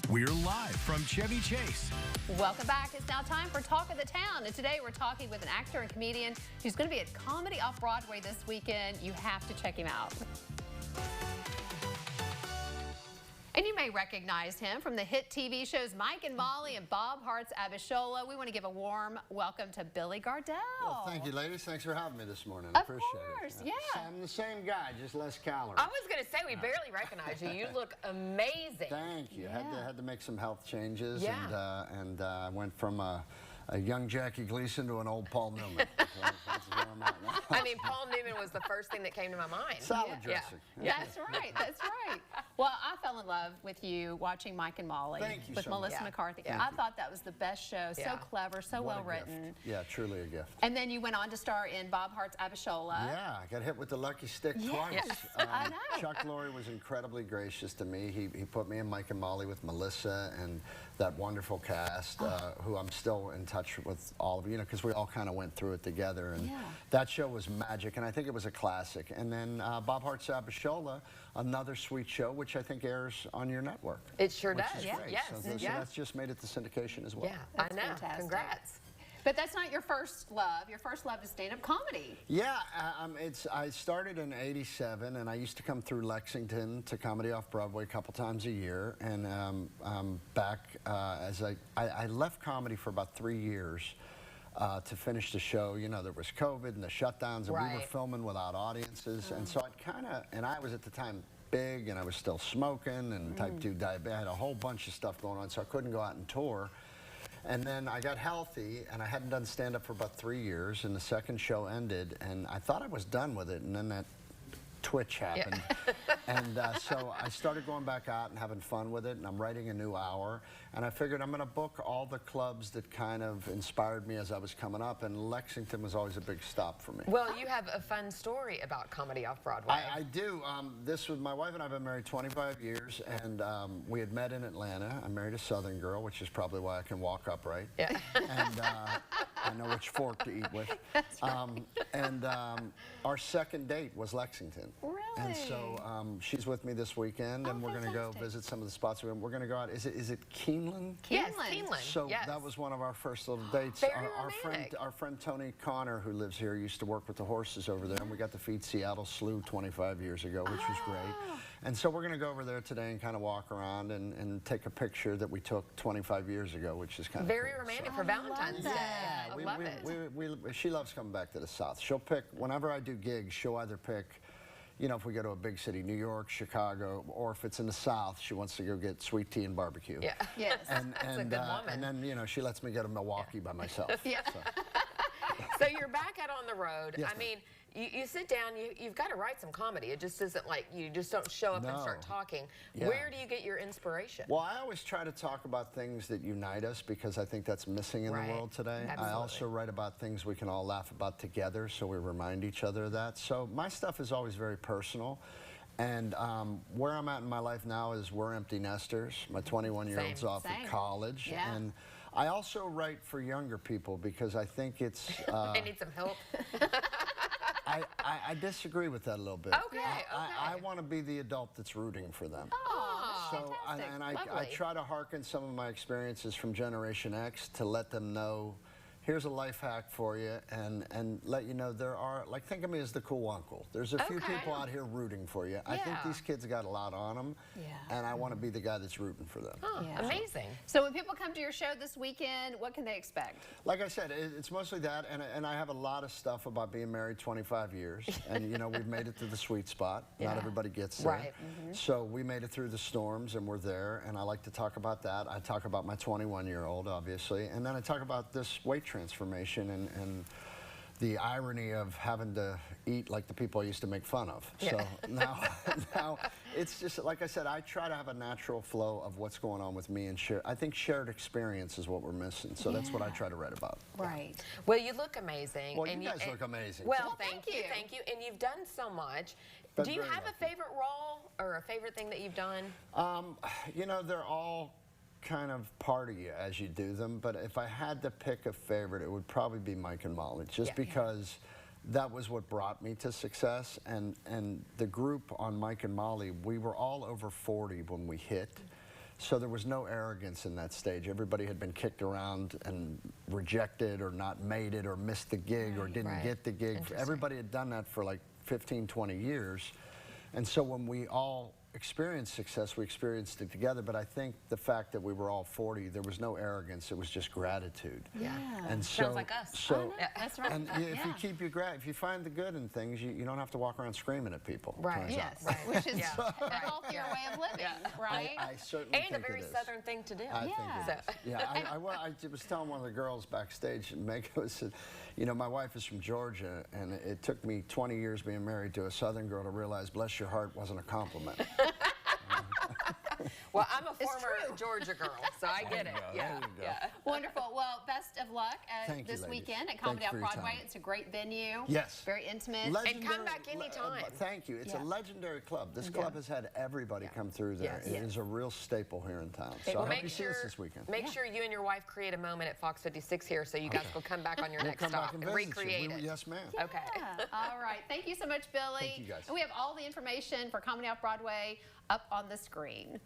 We're live from Chevy Chase. Welcome back. It's now time for Talk of the Town. And today we're talking with an actor and comedian who's going to be at Comedy Off Broadway this weekend. You have to check him out. And you may recognize him from the hit TV shows Mike and Molly and Bob Hearts Abishola. We want to give a warm welcome to Billy Gardell. Well, thank you, ladies. Thanks for having me this morning. Of Appreciate course, it. yeah. I'm the same guy, just less calories. I was going to say, we barely recognize you. You look amazing. Thank you. Yeah. Had to make some health changes, Yeah. and I went from a young Jackie Gleason to an old Paul Newman. That's where I'm at now. I mean, Paul Newman was the first thing that came to my mind. Salad dressing. Yeah. That's right. That's right. Well, I fell in love with you watching Mike and Molly Thank you with so Melissa much. McCarthy. Yeah. I thought that was the best show. So Yeah. clever, so What a well written. gift. Yeah, truly a gift. And then you went on to star in Bob Hearts Abishola. Yeah, I got hit with the lucky stick twice. Yes, I know. Chuck Lorre was incredibly gracious to me. He put me in Mike and Molly with Melissa and that wonderful cast, who I'm still in touch with all of you, because we all kind of went through it together. And Yeah. that show was magic, and I think it was a classic. And then Bob Hearts Abishola, another sweet show, which I think airs on your network. It sure which does. is Yeah. great. Yes. So that's just made it to syndication as well. Yeah, That's I know. fantastic. Congrats. But that's not your first love. Your first love is stand-up comedy. Yeah, I started in '87, and I used to come through Lexington to Comedy Off Broadway a couple times a year. And back as I left comedy for about 3 years to finish the show. You know, there was COVID and the shutdowns, and we were Right. filming without audiences. And so I was at the time big, and I was still smoking and type 2 diabetes. I had a whole bunch of stuff going on, so I couldn't go out and tour. And then I got healthy, and I hadn't done stand-up for about 3 years, and the second show ended, and I thought I was done with it, and then that twitch happened. And so I started going back out and having fun with it, and I'm writing a new hour, and I figured I'm going to book all the clubs that kind of inspired me as I was coming up, and Lexington was always a big stop for me. Well, you have a fun story about Comedy Off Broadway. I do. This was my wife and I have been married 25 years, and we had met in Atlanta. I married a Southern girl, which is probably why I can walk upright. Yeah. And I know which fork to eat with. Our second date was Lexington. Really? And so she's with me this weekend, and we're going to go fantastic. visit some of the spots. We're going to go out. Is it Keeneland? Yes, Keeneland. Keeneland. So yes. that was one of our first little dates. Very Our friend Tony Connor, who lives here, used to work with the horses over there, and we got to feed Seattle Slew 25 years ago, which was great. And so we're going to go over there today and kind of walk around and take a picture that we took 25 years ago, which is kind of Very cool. romantic So- for I love Valentine's Day. that. I love it. She loves coming back to the South. She'll pick, whenever I do gigs, she'll either pick, you know, if we go to a big city, New York, Chicago, or if it's in the South, she wants to go get sweet tea and barbecue. Yeah. Yes. That's a good woman. And then, you know, she lets me go to Milwaukee by myself. Yeah. So. So you're back out on the road. Yes, I mean, you sit down, you've got to write some comedy. It just isn't like you just don't show up and No. start talking. Yeah. Where do you get your inspiration? Well, I always try to talk about things that unite us, because I think that's missing in Right. the world today. I Absolutely. also write about things we can all laugh about together, so we remind each other of that. So my stuff is always very personal. And where I'm at in my life now is we're empty nesters. My 21-year-old's Same. off Same. at college. Yeah. And I also write for younger people because I think it's... I need some help. I disagree with that a little bit. Okay, I okay. want to be the adult that's rooting for them. Oh, So, fantastic. I Lovely. try to hearken some of my experiences from Generation X to let them know, here's a life hack for you, and let you know there are, like, think of me as the cool uncle. There's a few Okay. people out here rooting for you. I think Yeah. these kids got a lot on them, Yeah. and I want to be the guy that's rooting for them. Oh, Yeah. amazing. So when people come to your show this weekend, what can they expect? Like I said, it's mostly that, and I have a lot of stuff about being married 25 years, and you know, we've made it to the sweet spot. Yeah. Not everybody gets there. Right. So we made it through the storms, and we're there, and I like to talk about that. I talk about my 21-year-old, obviously, and then I talk about this weight transformation and the irony of having to eat like the people I used to make fun of. Yeah. So now it's just, like I said, I try to have a natural flow of what's going on with me, and share. I think shared experience is what we're missing. So that's what I try to write about. Right. Well, you look amazing. Well, and you guys look amazing. Well, thank thank you, you. thank you. And you've done so much. Been Do you very have lucky. a favorite role or a favorite thing that you've done? You know, they're all kind of part of you as you do them, but if I had to pick a favorite, it would probably be Mike and Molly, just Yeah. because that was what brought me to success. And the group on Mike and Molly, we were all over 40 when we hit. So there was no arrogance in that stage. Everybody had been kicked around and rejected or not made it or missed the gig or didn't get the gig. Everybody had done that for like 15, 20 years. And so when we all experienced success, we experienced it together. But I think the fact that we were all 40, there was no arrogance. It was just gratitude. Yeah. And so, sounds like us. So, That's right. and if you keep your if you find the good in things, you don't have to walk around screaming at people. Right. Yes. Which is a healthier way of living, right? I certainly And think a very it is. Southern thing to do. I think it is. Yeah, I was telling one of the girls backstage, and Meg said, you know, my wife is from Georgia, and it took me 20 years being married to a Southern girl to realize, bless your heart, wasn't a compliment. Well, I'm a former Georgia girl, so I get it. Yeah. Wonderful. Well, best of luck this ladies. weekend at Comedy Thanks on for your Broadway. time. It's a great venue. Yes. Very intimate. And come back anytime. Thank you. It's a legendary club. This club has had everybody come through there. Yes. It is a real staple here in town. So Well, I hope you see us this weekend. Make sure you and your wife create a moment at Fox 56 here so you guys will come back on your next Come stop back and and visit you. recreate it. Yes, ma'am. Okay. All right. Thank you so much, Billy. Thank you, guys. And we have all the information for Comedy Off Broadway up on the screen.